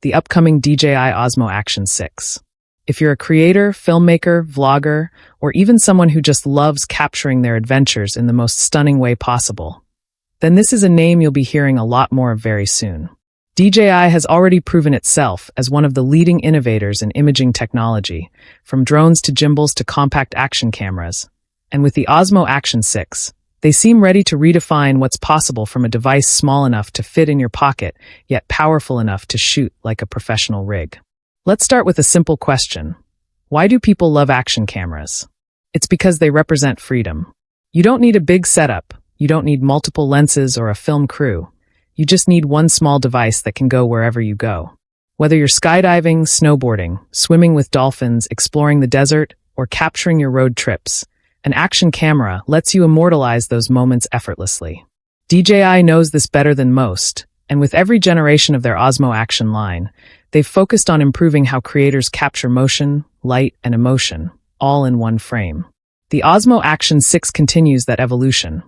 the upcoming DJI Osmo Action 6. If you're a creator, filmmaker, vlogger, or even someone who just loves capturing their adventures in the most stunning way possible, then this is a name you'll be hearing a lot more of very soon. DJI has already proven itself as one of the leading innovators in imaging technology, from drones to gimbals to compact action cameras. And with the Osmo Action 6, they seem ready to redefine what's possible from a device small enough to fit in your pocket, yet powerful enough to shoot like a professional rig. Let's start with a simple question. Why do people love action cameras? It's because they represent freedom. You don't need a big setup. You don't need multiple lenses or a film crew. You just need one small device that can go wherever you go. Whether you're skydiving, snowboarding, swimming with dolphins, exploring the desert, or capturing your road trips, an action camera lets you immortalize those moments effortlessly. DJI knows this better than most, and with every generation of their Osmo Action line, they've focused on improving how creators capture motion, light, and emotion, all in one frame. The Osmo Action 6 continues that evolution,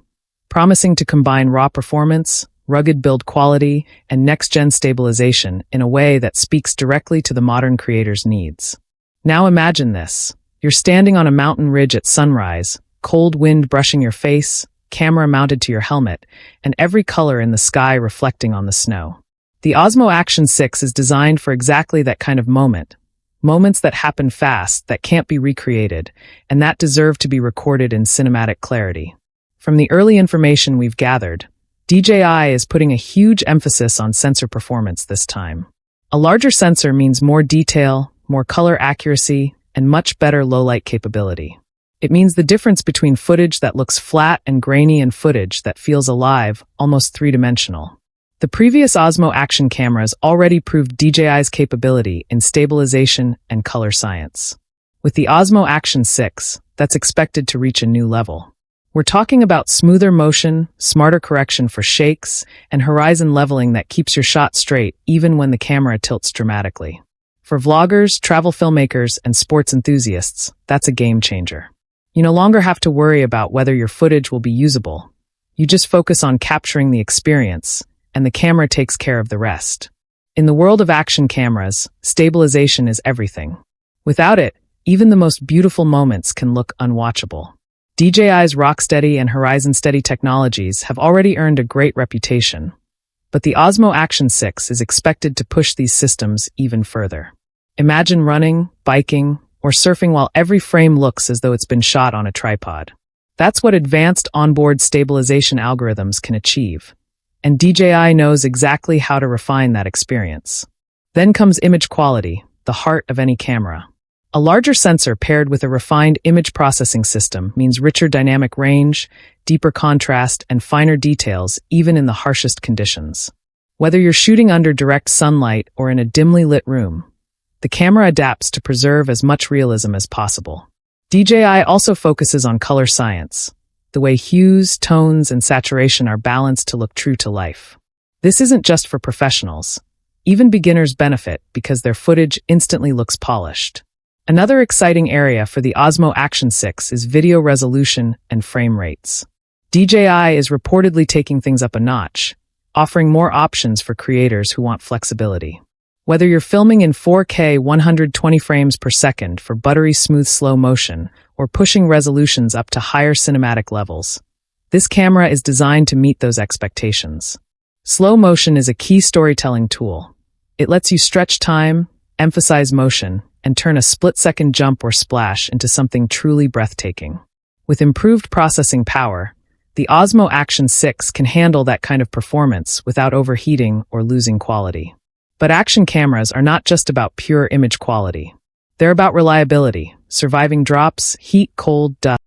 promising to combine raw performance, rugged build quality, and next-gen stabilization in a way that speaks directly to the modern creator's needs. Now imagine this. You're standing on a mountain ridge at sunrise, cold wind brushing your face, camera mounted to your helmet, and every color in the sky reflecting on the snow. The Osmo Action 6 is designed for exactly that kind of moment. Moments that happen fast, that can't be recreated, and that deserve to be recorded in cinematic clarity. From the early information we've gathered, DJI is putting a huge emphasis on sensor performance this time. A larger sensor means more detail, more color accuracy, and much better low-light capability. It means the difference between footage that looks flat and grainy and footage that feels alive, almost three-dimensional. The previous Osmo Action cameras already proved DJI's capability in stabilization and color science. With the Osmo Action 6, that's expected to reach a new level. We're talking about smoother motion, smarter correction for shakes, and horizon leveling that keeps your shot straight even when the camera tilts dramatically. For vloggers, travel filmmakers, and sports enthusiasts, that's a game changer. You no longer have to worry about whether your footage will be usable. You just focus on capturing the experience, and the camera takes care of the rest. In the world of action cameras, stabilization is everything. Without it, even the most beautiful moments can look unwatchable. DJI's RockSteady and HorizonSteady technologies have already earned a great reputation, but the Osmo Action 6 is expected to push these systems even further. Imagine running, biking, or surfing while every frame looks as though it's been shot on a tripod. That's what advanced onboard stabilization algorithms can achieve, and DJI knows exactly how to refine that experience. Then comes image quality, the heart of any camera. A larger sensor paired with a refined image processing system means richer dynamic range, deeper contrast, and finer details even in the harshest conditions. Whether you're shooting under direct sunlight or in a dimly lit room, the camera adapts to preserve as much realism as possible. DJI also focuses on color science, the way hues, tones, and saturation are balanced to look true to life. This isn't just for professionals. Even beginners benefit because their footage instantly looks polished. Another exciting area for the Osmo Action 6 is video resolution and frame rates. DJI is reportedly taking things up a notch, offering more options for creators who want flexibility. Whether you're filming in 4K 120 frames per second for buttery smooth slow motion or pushing resolutions up to higher cinematic levels, this camera is designed to meet those expectations. Slow motion is a key storytelling tool. It lets you stretch time, emphasize motion, and turn a split-second jump or splash into something truly breathtaking. With improved processing power, the Osmo Action 6 can handle that kind of performance without overheating or losing quality. But action cameras are not just about pure image quality. They're about reliability, surviving drops, heat, cold, dust,